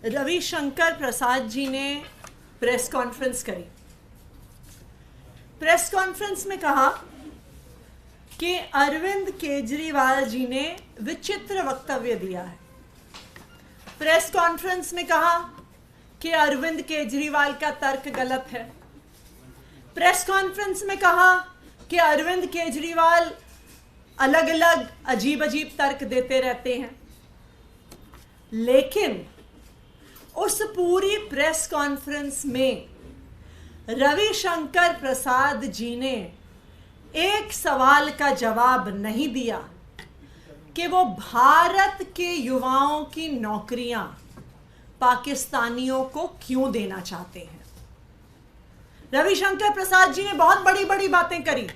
रविशंकर प्रसाद जी ने press conference करी। Press conference में कहा कि अरविंद केजरीवाल जी ने विचित्र वक्तव्य दिया है। प्रेस कॉन्फ्रेंस में कहा कि अरविंद केजरीवाल का तर्क गलत है। प्रेस कॉन्फ्रेंस में कहा कि अरविंद केजरीवाल अलग अलग अजीब अजीब तर्क देते रहते हैं। लेकिन उस पूरी प्रेस कॉन्फ्रेंस में रविशंकर प्रसाद जी ने एक सवाल का जवाब नहीं दिया कि वो भारत के युवाओं की नौकरियां पाकिस्तानियों को क्यों देना चाहते हैं। रविशंकर प्रसाद जी ने बहुत बड़ी बड़ी बातें करी,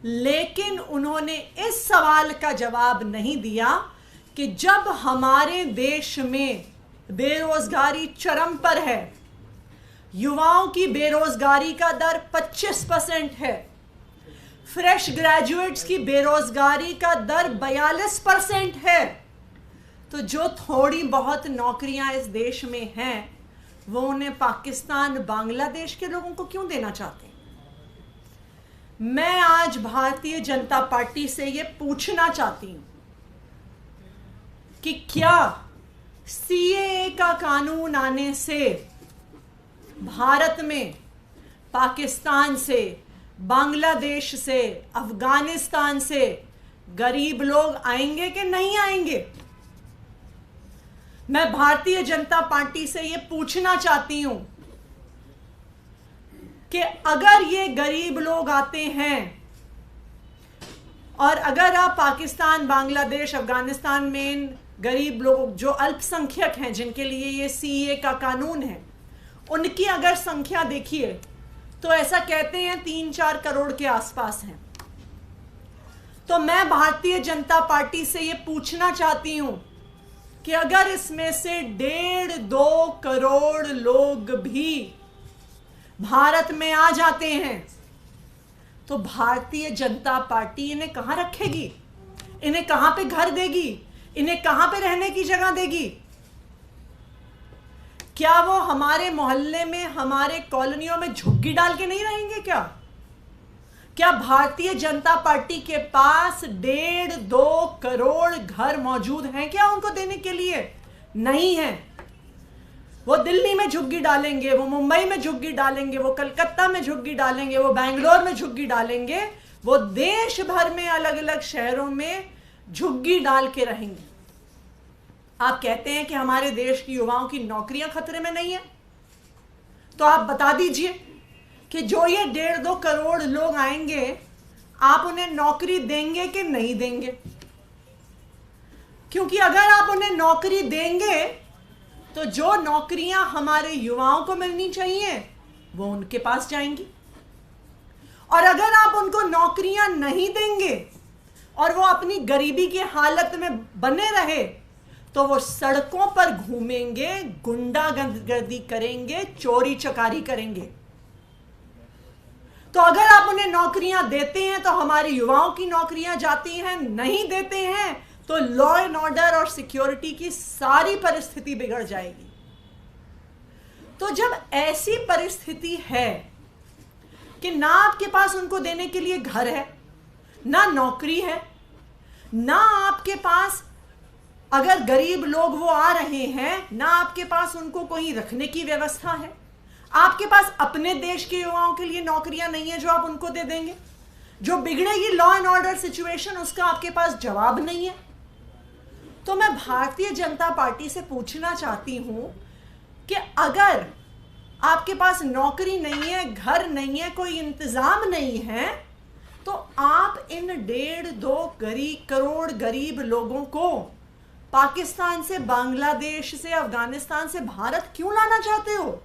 लेकिन उन्होंने इस सवाल का जवाब नहीं दिया कि जब हमारे देश में बेरोजगारी चरम पर है, युवाओं की बेरोजगारी का दर 25% है, फ्रेश ग्रेजुएट्स की बेरोजगारी का दर 42% है, तो जो थोड़ी बहुत नौकरियां इस देश में हैं वो उन्हें पाकिस्तान बांग्लादेश के लोगों को क्यों देना चाहते हैं। मैं आज भारतीय जनता पार्टी से ये पूछना चाहती हूं कि क्या सीएए का कानून आने से भारत में पाकिस्तान से, बांग्लादेश से, अफगानिस्तान से गरीब लोग आएंगे कि नहीं आएंगे। मैं भारतीय जनता पार्टी से यह पूछना चाहती हूं कि अगर ये गरीब लोग आते हैं और अगर आप पाकिस्तान, बांग्लादेश, अफगानिस्तान में गरीब लोग जो अल्पसंख्यक हैं जिनके लिए ये सीएए का कानून है, उनकी अगर संख्या देखिए तो ऐसा कहते हैं 3-4 करोड़ के आसपास हैं। तो मैं भारतीय जनता पार्टी से ये पूछना चाहती हूं कि अगर इसमें से 1.5-2 करोड़ लोग भी भारत में आ जाते हैं तो भारतीय जनता पार्टी इन्हें कहां रखेगी, इन्हें कहां पे घर देगी, इन्हें कहां पे रहने की जगह देगी। क्या वो हमारे मोहल्ले में, हमारे कॉलोनियों में झुग्गी डाल के नहीं रहेंगे क्या भारतीय जनता पार्टी के पास 1.5-2 करोड़ घर मौजूद हैं क्या उनको देने के लिए? नहीं है। वो दिल्ली में झुग्गी डालेंगे, वो मुंबई में झुग्गी डालेंगे, वो कलकत्ता में झुग्गी डालेंगे, वो बेंगलोर में झुग्गी डालेंगे, वो देश भर में अलग अलग शहरों में झुग्गी डाल के रहेंगे। आप कहते हैं कि हमारे देश की युवाओं की नौकरियां खतरे में नहीं है, तो आप बता दीजिए कि जो ये 1.5-2 करोड़ लोग आएंगे आप उन्हें नौकरी देंगे कि नहीं देंगे। क्योंकि अगर आप उन्हें नौकरी देंगे तो जो नौकरियां हमारे युवाओं को मिलनी चाहिए वो उनके पास जाएंगी, और अगर आप उनको नौकरियां नहीं देंगे और वो अपनी गरीबी की हालत में बने रहे तो वो सड़कों पर घूमेंगे, गुंडागर्दी करेंगे, चोरी चकारी करेंगे। तो अगर आप उन्हें नौकरियां देते हैं तो हमारे युवाओं की नौकरियां जाती हैं, नहीं देते हैं तो लॉ एंड ऑर्डर और सिक्योरिटी की सारी परिस्थिति बिगड़ जाएगी। तो जब ऐसी परिस्थिति है कि ना आपके पास उनको देने के लिए घर है, ना नौकरी है, ना आपके पास, अगर गरीब लोग वो आ रहे हैं, ना आपके पास उनको कहीं रखने की व्यवस्था है, आपके पास अपने देश के युवाओं के लिए नौकरियां नहीं है जो आप उनको दे देंगे, जो बिगड़ेगी लॉ एंड ऑर्डर सिचुएशन उसका आपके पास जवाब नहीं है। तो मैं भारतीय जनता पार्टी से पूछना चाहती हूं कि अगर आपके पास नौकरी नहीं है, घर नहीं है, कोई इंतजाम नहीं है, तो आप इन 1.5-2 करोड़ गरीब लोगों को पाकिस्तान से, बांग्लादेश से, अफगानिस्तान से भारत क्यों लाना चाहते हो?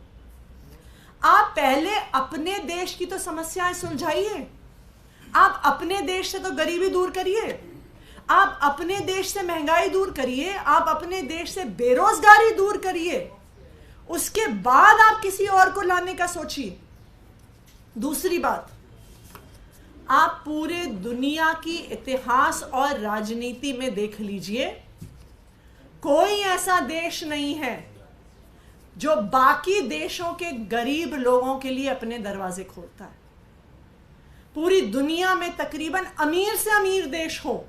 आप पहले अपने देश की तो समस्याएं सुलझाइए। आप अपने देश से तो गरीबी दूर करिए, आप अपने देश से महंगाई दूर करिए, आप अपने देश से बेरोजगारी दूर करिए, उसके बाद आप किसी और को लाने का सोचिए। दूसरी बात, आप पूरे दुनिया की इतिहास और राजनीति में देख लीजिए, कोई ऐसा देश नहीं है जो बाकी देशों के गरीब लोगों के लिए अपने दरवाजे खोलता है। पूरी दुनिया में तकरीबन अमीर से अमीर देश हो,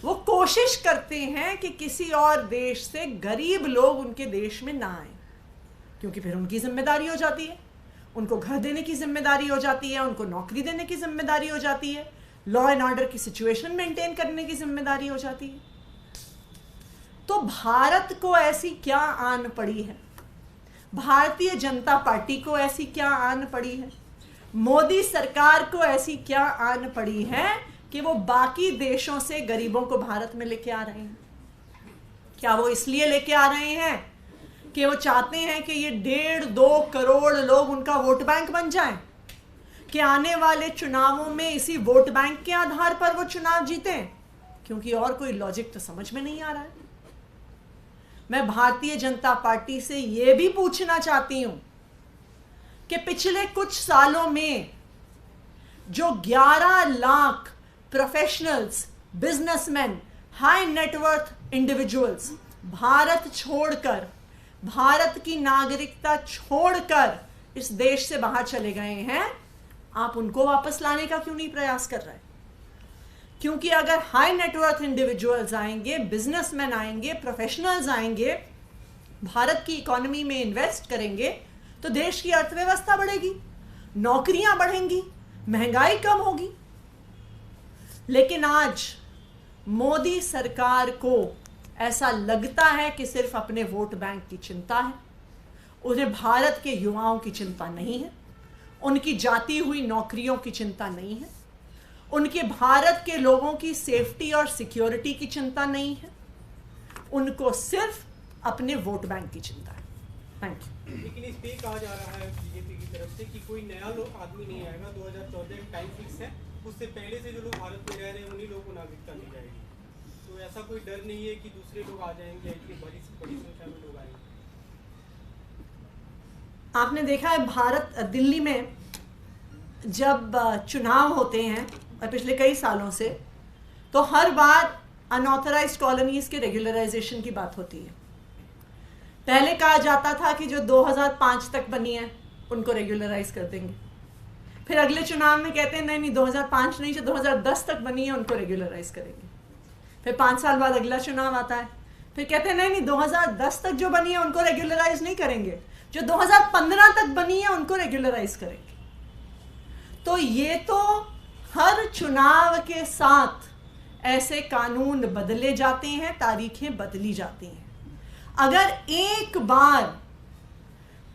वो कोशिश करते हैं कि किसी और देश से गरीब लोग उनके देश में ना आए, क्योंकि फिर उनकी जिम्मेदारी हो जाती है, उनको घर देने की जिम्मेदारी हो जाती है, उनको नौकरी देने की जिम्मेदारी हो जाती है, लॉ एंड ऑर्डर की सिचुएशन मेंटेन करने की जिम्मेदारी हो जाती है। तो भारत को ऐसी क्या आन पड़ी है, भारतीय जनता पार्टी को ऐसी क्या आन पड़ी है, मोदी सरकार को ऐसी क्या आन पड़ी है कि वो बाकी देशों से गरीबों को भारत में लेके आ रहे हैं? क्या वो इसलिए लेके आ रहे हैं कि वो चाहते हैं कि ये 1.5-2 करोड़ लोग उनका वोट बैंक बन जाएं, कि आने वाले चुनावों में इसी वोट बैंक के आधार पर वो चुनाव जीतें? क्योंकि और कोई लॉजिक तो समझ में नहीं आ रहा है। मैं भारतीय जनता पार्टी से ये भी पूछना चाहती हूं कि पिछले कुछ सालों में जो 11 lakh professionals, businessman, high net worth individuals Bharat छोड़कर, भारत की नागरिकता छोड़कर इस देश से बाहर चले गए हैं, आप उनको वापस लाने का क्यों नहीं प्रयास कर रहे? क्योंकि अगर हाई नेटवर्थ इंडिविजुअल्स आएंगे, बिजनेसमैन आएंगे, प्रोफेशनल्स आएंगे, भारत की इकोनॉमी में इन्वेस्ट करेंगे, तो देश की अर्थव्यवस्था बढ़ेगी, नौकरियां बढ़ेंगी, महंगाई कम होगी। लेकिन आज मोदी सरकार को ऐसा लगता है कि सिर्फ अपने वोट बैंक की चिंता है, उन्हें भारत के युवाओं की चिंता नहीं है, उनकी जाती हुई नौकरियों की चिंता नहीं है, उनके भारत के लोगों की सेफ्टी और सिक्योरिटी की चिंता नहीं है, उनको सिर्फ अपने वोट बैंक की चिंता है। Thank you. लेकिन इस पे कहा जा रहा है बीजेपी की तरफ से कि कोई नया आदमी नहीं आएगा, 2014 का टाइम फिक्स है, उससे पहले से जो लोग भारत में रह रहे हैं उन्हीं लोगों को नागरिकता दी जाएगी। तो ऐसा कोई डर नहीं है कि दूसरे लोग आ जाएंगे, इतनी बड़ी संख्या में लोग आएंगे? आपने देखा है भारत, दिल्ली में जब चुनाव होते हैं पिछले कई सालों से, तो हर बार अनऑथराइज्ड कॉलोनीज के रेगुलराइजेशन की बात होती है। पहले कहा जाता था कि जो 2005 तक बनी है उनको रेगुलराइज कर देंगे, फिर अगले चुनाव में कहते हैं नहीं नहीं 2005 नहीं, जो 2010 तक बनी है उनको रेगुलराइज करेंगे। फिर 5 साल बाद अगला चुनाव आता है, फिर कहते हैं नहीं नहीं 2010 तक जो बनी है उनको रेगुलराइज नहीं करेंगे, जो 2015 तक बनी है उनको रेगुलराइज करेंगे। तो ये तो हर चुनाव के साथ ऐसे कानून बदले जाते हैं, तारीखें बदली जाती हैं। अगर एक बार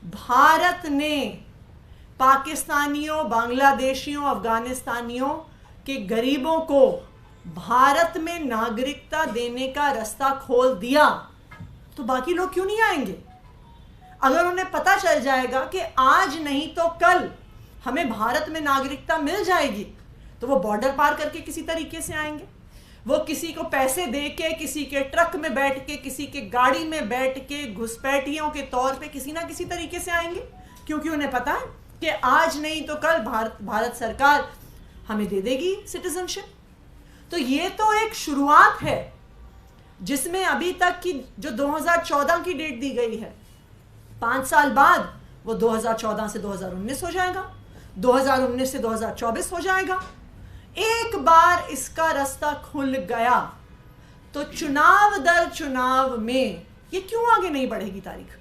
भारत ने पाकिस्तानियों, बांग्लादेशियों, अफगानिस्तानियों के गरीबों को भारत में नागरिकता देने का रास्ता खोल दिया, तो बाकी लोग क्यों नहीं आएंगे? अगर उन्हें पता चल जाएगा कि आज नहीं तो कल हमें भारत में नागरिकता मिल जाएगी, तो वो बॉर्डर पार करके किसी तरीके से आएंगे। वो किसी को पैसे दे के, किसी के ट्रक में बैठ के, किसी के गाड़ी में बैठ के, घुसपैठियों के तौर पे किसी ना किसी तरीके से आएंगे, क्योंकि उन्हें पता है कि आज नहीं तो कल भारत सरकार हमें दे देगी सिटीजनशिप। तो ये तो एक शुरुआत है, जिसमें अभी तक की जो 2014 की डेट दी गई है, 5 साल बाद वो 2014 से 2019 हो जाएगा, 2019 से 2024 हो जाएगा। एक बार इसका रास्ता खुल गया तो चुनाव दर चुनाव में ये क्यों आगे नहीं बढ़ेगी तारीख?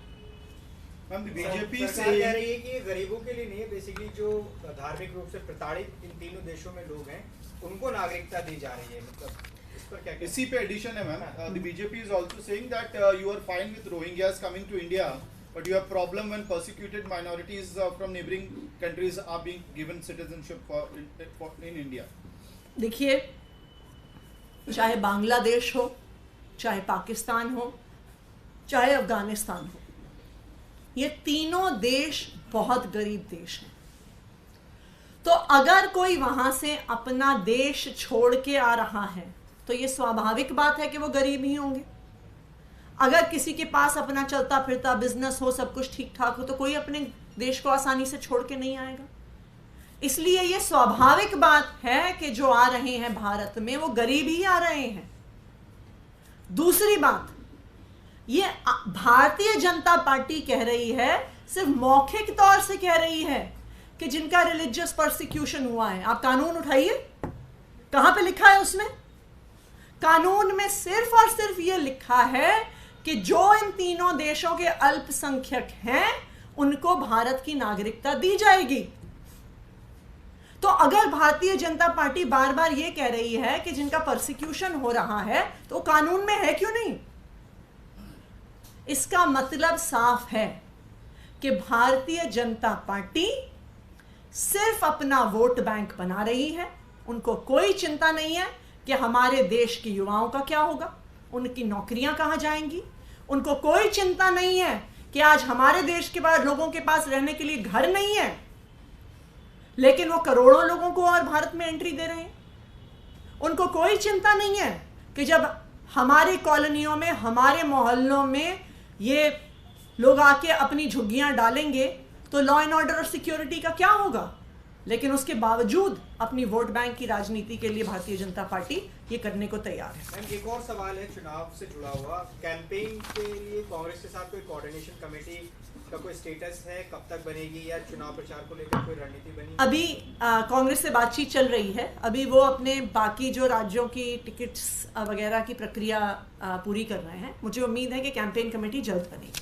बीजेपी से कह रही है कि ये गरीबों के लिए नहीं है, बेसिकली जो धार्मिक रूप से प्रताड़ित इन तीनों देशों में लोग हैं उनको नागरिकता दी जा रही है। मतलब इस पर क्या? इसी पे एडिशन है ma'am, the BJP is also saying that you are fine with Rohingyas coming to India, but you have problem when persecuted minorities from neighboring countries are being given citizenship for in India. देखिए, चाहे बांग्लादेश हो, चाहे पाकिस्तान हो, चाहे अफगानिस्तान हो, ये तीनों देश बहुत गरीब देश हैं। तो अगर कोई वहां से अपना देश छोड़ के आ रहा है तो ये स्वाभाविक बात है कि वो गरीब ही होंगे। अगर किसी के पास अपना चलता फिरता बिजनेस हो, सब कुछ ठीक ठाक हो, तो कोई अपने देश को आसानी से छोड़ के नहीं आएगा। इसलिए ये स्वाभाविक बात है कि जो आ रहे हैं भारत में वो गरीब ही आ रहे हैं। दूसरी बात, ये भारतीय जनता पार्टी कह रही है, सिर्फ मौखिक तौर से कह रही है कि जिनका रिलीजियस परसिक्यूशन हुआ है, आप कानून उठाइए, कहां पे लिखा है उसमें? कानून में सिर्फ और सिर्फ ये लिखा है कि जो इन तीनों देशों के अल्पसंख्यक हैं उनको भारत की नागरिकता दी जाएगी। तो अगर भारतीय जनता पार्टी बार बार ये कह रही है कि जिनका परसिक्यूशन हो रहा है तो कानून में है क्यों नहीं? इसका मतलब साफ है कि भारतीय जनता पार्टी सिर्फ अपना वोट बैंक बना रही है। उनको कोई चिंता नहीं है कि हमारे देश के युवाओं का क्या होगा, उनकी नौकरियां कहां जाएंगी। उनको कोई चिंता नहीं है कि आज हमारे देश के बाद लोगों के पास रहने के लिए घर नहीं है, लेकिन वो करोड़ों लोगों को और भारत में एंट्री दे रहे हैं। उनको कोई चिंता नहीं है कि जब हमारी कॉलोनियों में, हमारे मोहल्लों में ये लोग आके अपनी झुग्गियां डालेंगे तो लॉ एंड ऑर्डर और सिक्योरिटी का क्या होगा। लेकिन उसके बावजूद अपनी वोट बैंक की राजनीति के लिए भारतीय जनता पार्टी ये करने को तैयार है। मैम, एक और सवाल है चुनाव से जुड़ा हुआ। कैंपेन के लिए कांग्रेस के साथ कोई कोऑर्डिनेशन कमेटी का कोई स्टेटस है? कब तक बनेगी, या चुनाव प्रचार को लेकर कोई रणनीति बनी? अभी कांग्रेस से बातचीत चल रही है। अभी वो अपने बाकी जो राज्यों की टिकट्स वगैरह की प्रक्रिया पूरी कर रहे हैं। मुझे उम्मीद है कि कैंपेन कमेटी जल्द बनेगी।